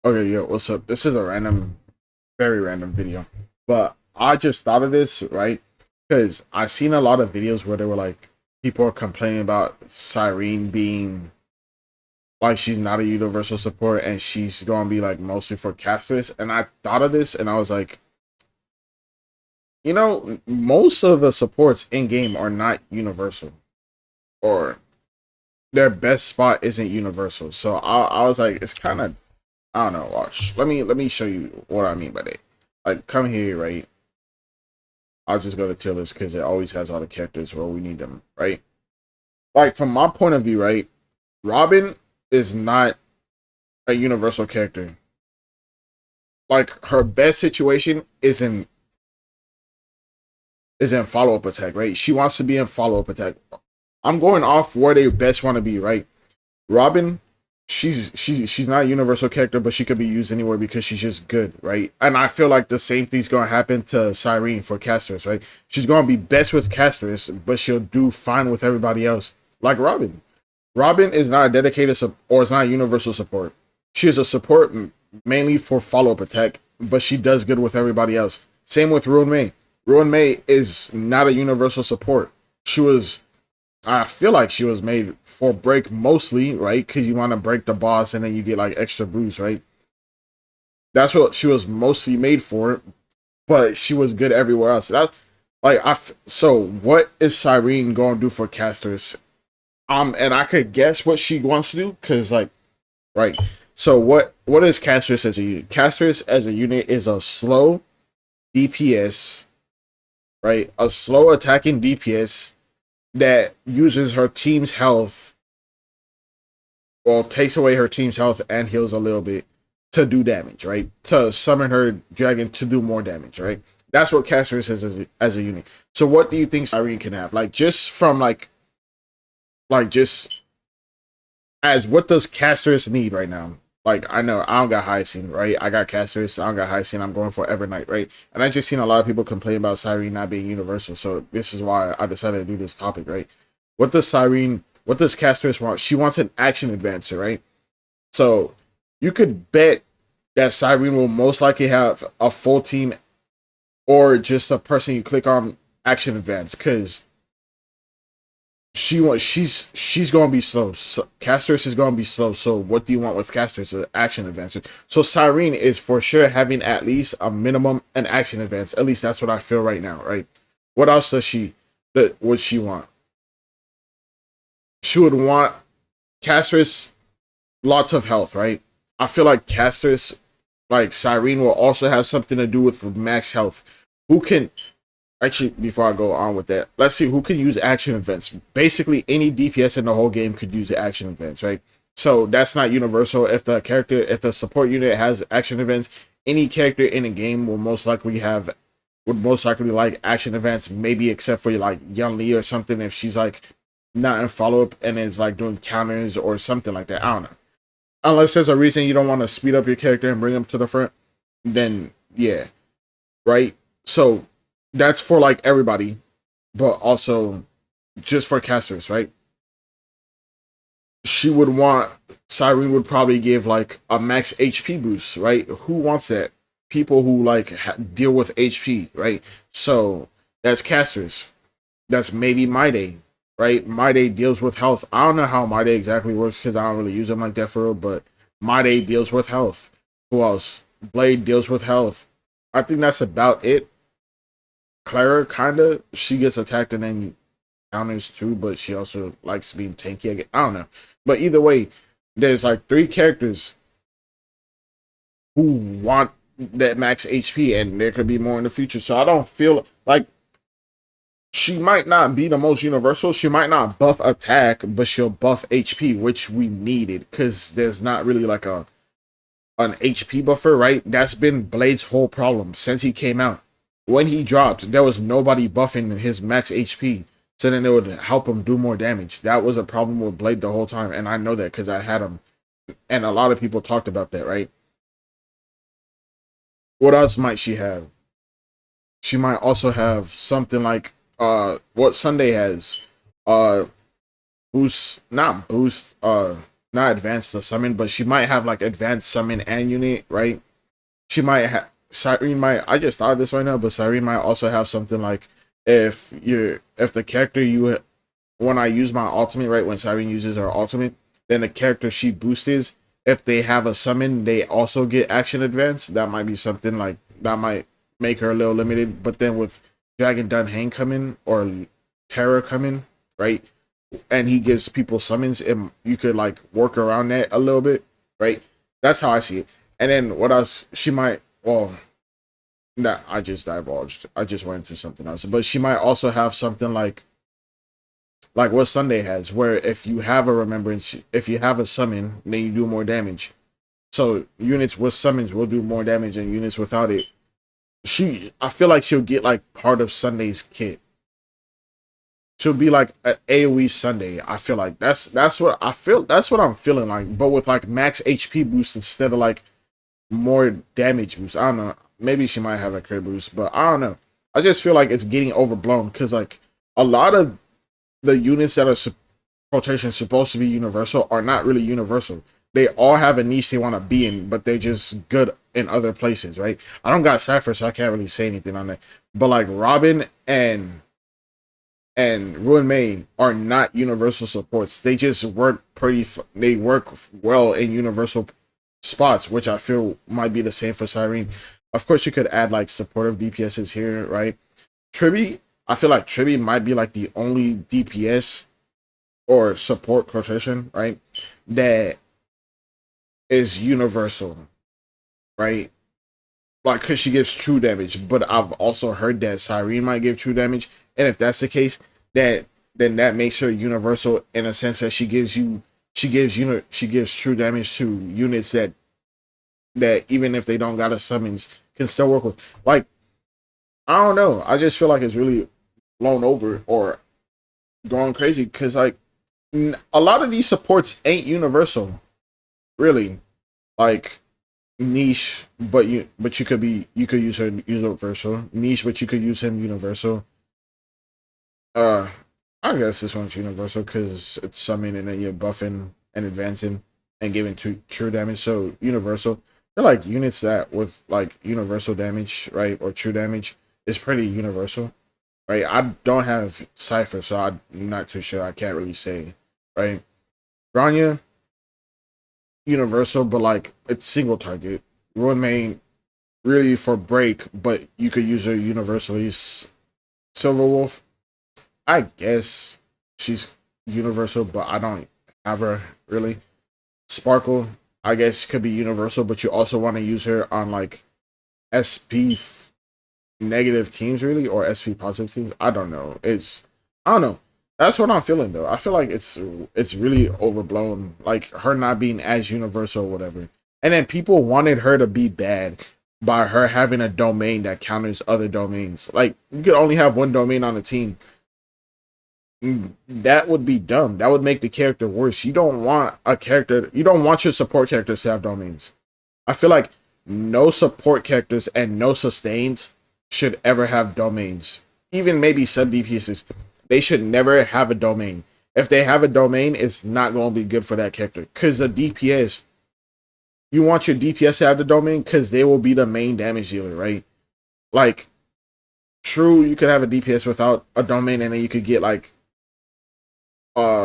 Okay, yo, what's up? This is a random, very random video, but I just thought of this, right? Because I seen a lot of videos where they were like, people are complaining about Cyrene being like she's not a universal support and she's gonna be like mostly for casters. And I thought of this and I was like, most of the supports in game are not universal, or their best spot isn't universal. So I was like, it's kind of, I don't know. Watch. Let me show you what I mean by that. Like, come here, right? I'll just go to tier list because it always has all the characters where we need them, right? Like, from my point of view, right? Robin is not a universal character. Like, her best situation is in follow up attack, right? She wants to be in follow up attack. I'm going off where they best want to be, right? Robin, she's not a universal character, but she could be used anywhere because she's just good, right? And I feel like the same thing's gonna happen to Cyrene for casters, right? She's gonna be best with casters, but she'll do fine with everybody else. Like Robin. Robin is not a dedicated or is not a universal support. She is a support mainly for follow up attack, but she does good with everybody else. Same with Ruin May. Ruin May is not a universal support. She was I feel like she was made for break mostly, right? Because you want to break the boss and then you get like extra boost, right? That's what she was mostly made for, but she was good everywhere else. That's like so what is Cyrene going to do for casters? And I could guess what she wants to do because like, right. So what is casters as a unit? Casters as a unit is a slow DPS, right? A slow attacking DPS that uses her team's health, well, takes away her team's health and heals a little bit to do damage, right? To summon her dragon to do more damage, right? That's what caster is as a unit. So what do you think Cyrene can have? Like just from like just as what does Casterus need right now? Like I know I don't got Hyacinth, right? I got Casterus, I don't got Hyacinth, I'm going for Evernight, right? And I just seen a lot of people complain about Cyrene not being universal. So this is why I decided to do this topic, right? What does Casterus want? She wants an action advancer, right? So you could bet that Cyrene will most likely have a full team or just a person you click on action advance because she's gonna be slow. So, Casters is gonna be slow. So what do you want with Casters? An action advance. So Cyrene is for sure having at least a minimum an action advance. At least that's what I feel right now, right? What else does she that would she want? She would want Casters lots of health, right? I feel like Casters like Cyrene will also have something to do with max health. Who can actually, before I go on with that, let's see who can use action events. Basically, any DPS in the whole game could use the action events, right? So that's not universal. If the support unit has action events, any character in a game would most likely like action events, maybe except for like Young Lee or something if she's like not in follow up and is like doing counters or something like that. I don't know. Unless there's a reason you don't want to speed up your character and bring them to the front, then yeah, right? So that's for like everybody, but also just for casters, right? She would want Cyrene would probably give like a max HP boost, right? Who wants that? People who like deal with HP, right? So that's casters. That's maybe My Day, right? My Day deals with health. I don't know how My Day exactly works because I don't really use them like that for real, but My Day deals with health. Who else? Blade deals with health. I think that's about it. Clara kinda she gets attacked and then counters too, but she also likes being tanky. I don't know, but either way, there's like three characters who want that max HP, and there could be more in the future. So I don't feel like she might not be the most universal. She might not buff attack, but she'll buff HP, which we needed because there's not really like an HP buffer, right? That's been Blade's whole problem since he came out. When he dropped, there was nobody buffing his max HP, so then it would help him do more damage. That was a problem with Blade the whole time, and I know that because I had him, and a lot of people talked about that, right? What else might she have? She might also have something like what Sunday has. Uh boost, not boost, not advanced the summon, but she might have like advanced summon and unit, right? She might have Cyrene might. I just thought of this right now, but Cyrene might also have something like if the character you when I use my ultimate, right, when Cyrene uses her ultimate, then the character she boosts, if they have a summon, they also get action advance. That might be something like that might make her a little limited. But then with Dragon Dunhang coming or Terra coming, right, and he gives people summons, and you could like work around that a little bit, right? That's how I see it. And then what else? She might, well, nah, I just divulged. I just went into something else. But she might also have something like what Sunday has, where if you have a remembrance, if you have a summon, then you do more damage. So units with summons will do more damage than units without it. I feel like she'll get like part of Sunday's kit. She'll be like an AoE Sunday. I feel like that's what I feel. That's what I'm feeling like, but with like max HP boost instead of like more damage boost. I don't know. Maybe she might have a crit boost, but I don't know. I just feel like it's getting overblown because like a lot of the units that are rotation supposed to be universal are not really universal. They all have a niche they want to be in, but they're just good in other places, right? I don't got Cypher, so I can't really say anything on that. But like Robin and Ruin May are not universal supports. They just work they work well in universal spots, which I feel might be the same for Cyrene. Of course, you could add like supportive DPSs here, right? Tribby, I feel like Tribby might be like the only DPS or support quotation, right, that is universal, right? Like, because she gives true damage, but I've also heard that Cyrene might give true damage, and if that's the case, then that makes her universal in a sense that she gives true damage to units that even if they don't got a summons can still work with. Like, I don't know, I just feel like it's really blown over or going crazy because like a lot of these supports ain't universal, really. Like niche, but you could use her universal. Niche, but you could use him universal. Uh, I guess this one's universal because it's summoning and then you're buffing and advancing and giving true damage. So universal. They're like units that with like universal damage, right, or true damage is pretty universal, right? I don't have Cypher, so I'm not too sure. I can't really say, right? Grania, universal, but like it's single target. Ruin main really for break, but you could use her universally. Silverwolf, I guess she's universal, but I don't have her really. Sparkle, I guess could be universal, but you also want to use her on like SP negative teams, really, or SP positive teams. I don't know. I don't know. That's what I'm feeling though. I feel like it's really overblown. Like her not being as universal or whatever. And then people wanted her to be bad by her having a domain that counters other domains. Like you could only have one domain on the team. That would be dumb. That would make the character worse. You don't want your support characters to have domains. I feel like no support characters and no sustains should ever have domains. Even maybe sub DPSs. They should never have a domain. If they have a domain, it's not going to be good for that character. Because the DPS, you want your DPS to have the domain because they will be the main damage dealer, right? Like, true, you could have a DPS without a domain and then you could get like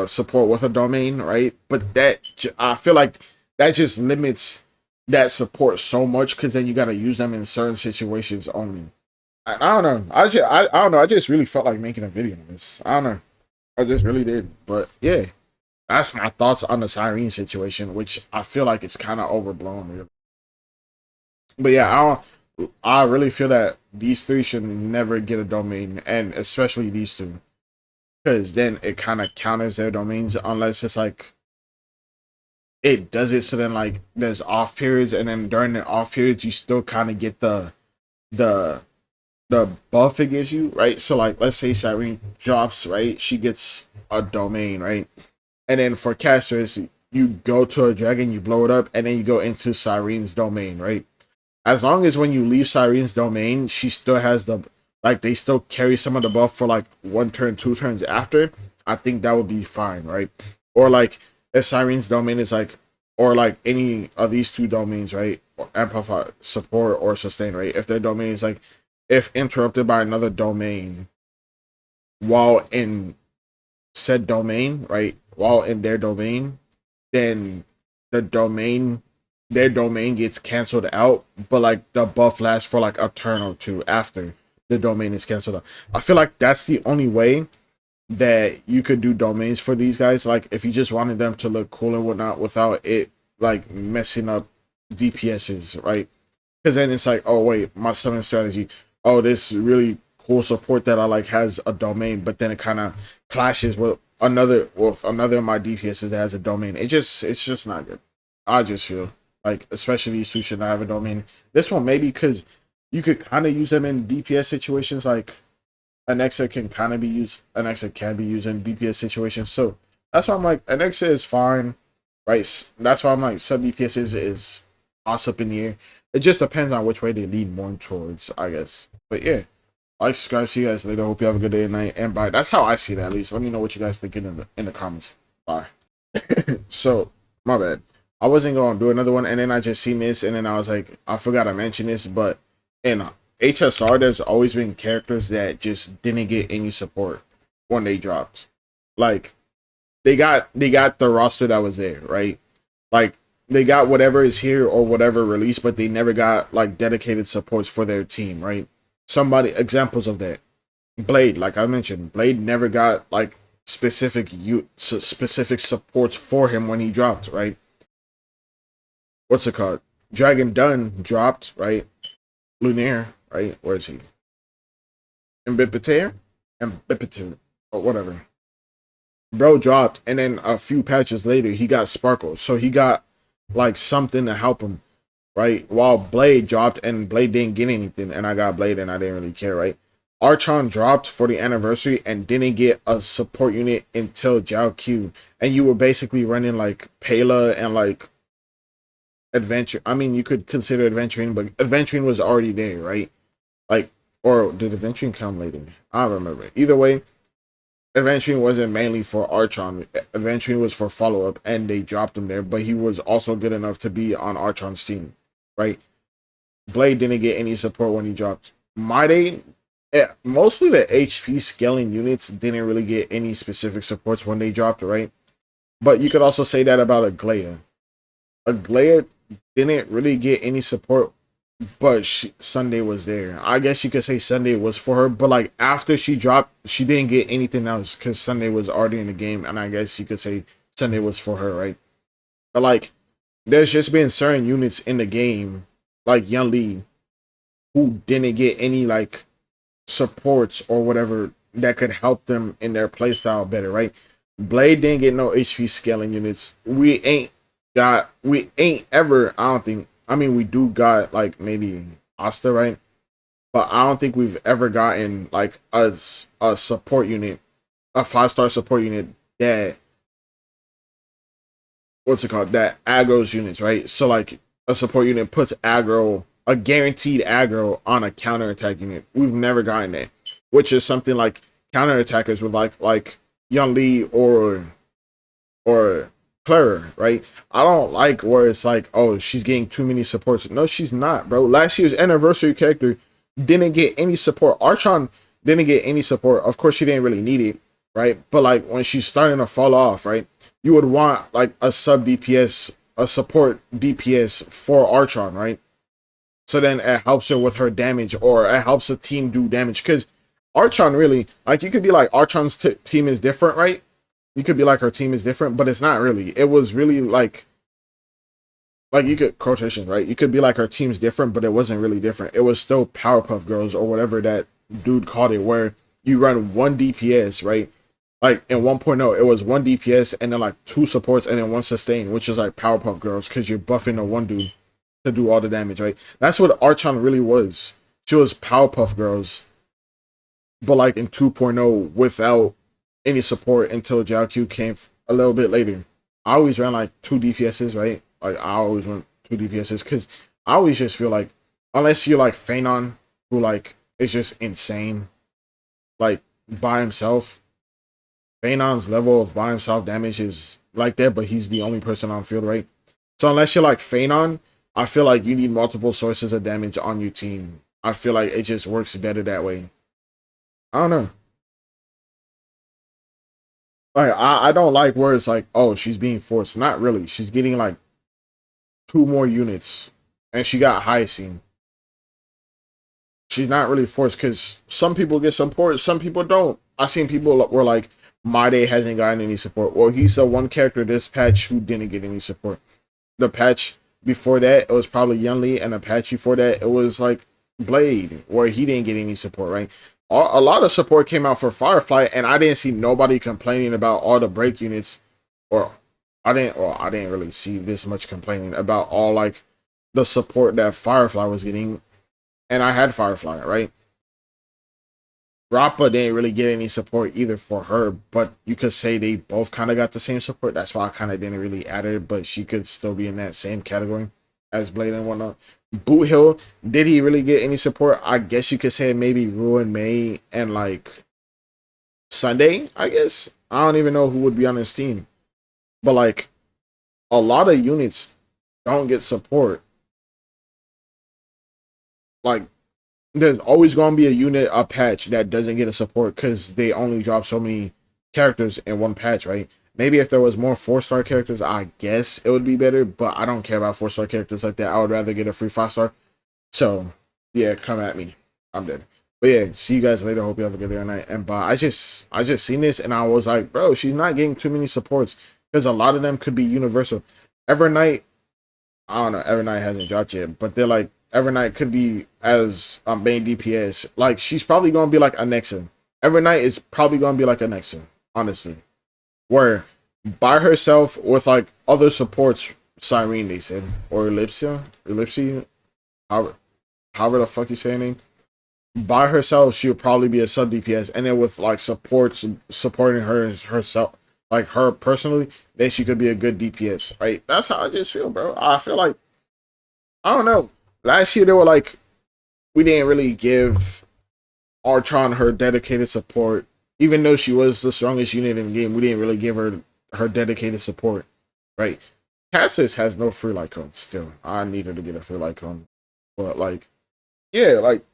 support with a domain, right? But I feel like that just limits that support so much because then you got to use them in certain situations only. I don't know. I don't know. I just really felt like making a video on this. I don't know. I just really did. But yeah, that's my thoughts on the Cyrene situation, which I feel like it's kind of overblown. Really. But yeah, I really feel that these three should never get a domain, and especially these two, because then it kind of counters their domains unless it's like it does it. So then like there's off periods, and then during the off periods you still kind of get the buff it gives you, right? So like let's say Cyrene drops, right? She gets a domain, right? And then for casters, you go to a dragon, you blow it up, and then you go into Cyrene's domain, right? As long as when you leave Cyrene's domain, she still has they still carry some of the buff for like 1 turn, 2 turns after, I think that would be fine, right? Or like if Siren's domain is like, or like any of these two domains, right? Or amplify, support, or sustain, right? If their domain is like, if interrupted by another domain while in said domain, right? While in their domain, then the domain, their domain gets canceled out, but like the buff lasts for like a turn or two after the domain is canceled out. I feel like that's the only way that you could do domains for these guys. Like if you just wanted them to look cool and whatnot without it like messing up DPSs, right? Because then it's like, oh wait, my summon strategy, oh, this really cool support that I like has a domain, but then it kind of clashes with another of my DPSs that has a domain. It's just not good. I just feel like, especially these two should not have a domain. This one maybe because you could kind of use them in DPS situations. Like Alexa can kind of be used. Alexa can be used in DPS situations. So that's why I'm like, Alexa is fine, right? That's why I'm like, sub DPS is toss up in the air. It just depends on which way they lean more towards, I guess. But yeah, like, subscribe, see you guys later. Hope you have a good day and night, and bye. That's how I see it, at least. Let me know what you guys think in the comments. Bye. So, my bad. I wasn't going to do another one, and then I just seen this, and then I was like, I forgot to mention this, but in HSR, there's always been characters that just didn't get any support when they dropped. Like, they got the roster that was there, right? Like, they got whatever is here or whatever released, but they never got like dedicated supports for their team, right? Somebody, examples of that. Blade, like I mentioned, Blade never got like specific supports for him when he dropped, right? What's it called? Dragon Dunn dropped, right? Lunaire, right? Where is he? Ambipiter, or whatever. Bro dropped, and then a few patches later, he got Sparkle, so he got like something to help him, right? While Blade dropped, and Blade didn't get anything, and I got Blade, and I didn't really care, right? Archon dropped for the anniversary and didn't get a support unit until Jiao Q, and you were basically running like Pela and like Adventure. I mean, you could consider Adventuring, but Adventuring was already there, right? Like, or did Adventuring come later? I don't remember. Either way, Adventuring wasn't mainly for Archon. Adventuring was for follow-up, and they dropped him there, but he was also good enough to be on Archon's team, right? Blade didn't get any support when he dropped. Mide, mostly the HP scaling units didn't really get any specific supports when they dropped, right? But you could also say that about Aglaia. Aglaia didn't really get any support, but Sunday was there. I guess you could say Sunday was for her, but like after she dropped, she didn't get anything else because Sunday was already in the game, and I guess you could say Sunday was for her, right? But like, there's just been certain units in the game, like Yan Li, who didn't get any like supports or whatever that could help them in their playstyle better, right? Blade didn't get no HP scaling units. We ain't ever, I don't think, I mean, we do got like maybe Asta, right? But I don't think we've ever gotten like a support unit, a 5-star support unit that, what's it called, that aggro's units, right? So like a support unit puts aggro, a guaranteed aggro on a counter attack unit. We've never gotten that, which is something like counter attackers would like Yan Li or Clara, right? I don't like where it's like, oh, she's getting too many supports. No, she's not, bro. Last year's anniversary character didn't get any support. Archon didn't get any support. Of course, she didn't really need it, right? But like when she's starting to fall off, right? You would want like a sub DPS, a support DPS for Archon, right? So then it helps her with her damage, or it helps the team do damage. Because Archon really, like, you could be like, Archon's team is different, right? You could be like, her team is different, but it's not really. It was really like you could, quotations, right? You could be like, her team's different, but it wasn't really different. It was still Powerpuff Girls or whatever that dude called it, where you run 1 DPS, right? Like in 1.0, it was 1 DPS and then like 2 supports and then 1 sustain, which is like Powerpuff Girls, because you're buffing the one dude to do all the damage, right? That's what Archon really was. She was Powerpuff Girls, but like in 2.0 without any support until Jiao Q came a little bit later. I always ran like 2 DPSs, right? Like I always went 2 DPSs because I always just feel like, unless you're like Phenon, who like is just insane, like by himself, Phenon's level of by himself damage is like that, but he's the only person on field, right? So unless you're like Phenon, I feel like you need multiple sources of damage on your team. I feel like it just works better that way. I don't know. Like I don't like where it's like, oh, she's being forced. Not really. She's getting like 2 more units, and she got Hyacinth. She's not really forced because some people get support, some people don't. I seen people were like, My Day hasn't gotten any support. Well, he's the one character this patch who didn't get any support. The patch before that, it was probably Yunli, and the patch before that, it was like Blade, where he didn't get any support, right? A lot of support came out for Firefly, and I didn't see nobody complaining about all the break units, or I didn't really see this much complaining about all like the support that Firefly was getting, and I had Firefly, right? Rappa didn't really get any support either for her, but you could say they both kind of got the same support. That's why I kind of didn't really add it, but she could still be in that same category as Blade and whatnot. Boot Hill, did he really get any support? I guess you could say maybe Ruin May and like Sunday, I guess. I don't even know who would be on his team. But like a lot of units don't get support. Like there's always going to be a patch that doesn't get a support because they only drop so many characters in one patch, right? Maybe if there was more 4-star characters, I guess it would be better, but I don't care about 4-star characters like that. I would rather get a free 5-star. So, yeah, come at me. I'm dead. But yeah, see you guys later. Hope you have a good day or night. And I just seen this and I was like, bro, she's not getting too many supports because a lot of them could be universal. Evernight, I don't know, Evernight hasn't dropped yet, but they're like, Evernight could be as main DPS. Like, she's probably going to be like a Nexa. Evernight is probably going to be like a Nexa, honestly. Where by herself with like other supports, Cyrene, they said, or Ellipsi, however the fuck you say her name. By herself, she would probably be a sub DPS, and then with like supporting her herself, like her personally, then she could be a good DPS, right? That's how I just feel, bro. I feel like, I don't know. Last year they were like, we didn't really give Artron her dedicated support, even though she was the strongest unit in the game. We didn't really give her dedicated support, right? Cassius has no free light cone still. I need her to get a free light cone, but like, yeah, like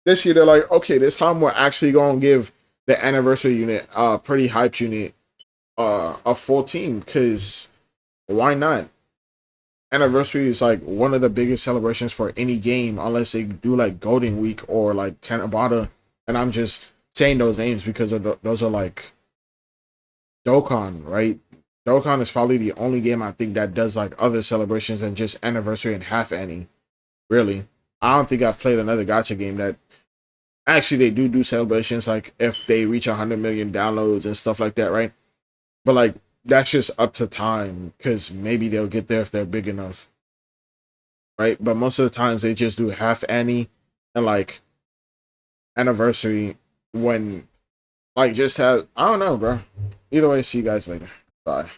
this year they're like, okay, this time we're actually gonna give the anniversary unit, pretty hyped unit, a full team, because why not? Anniversary is like one of the biggest celebrations for any game, unless they do like Golden Week or like Tanabata. And I'm just saying those names because those are like Dokkan, right? Dokkan is probably the only game I think that does like other celebrations than just anniversary and half any. Really, I don't think I've played another gacha game that actually they do celebrations like if they reach 100 million downloads and stuff like that, right? But like that's just up to time because maybe they'll get there if they're big enough, right? But most of the times they just do half Annie and like anniversary when like just have, I don't know, bro. Either way, see you guys later. Bye.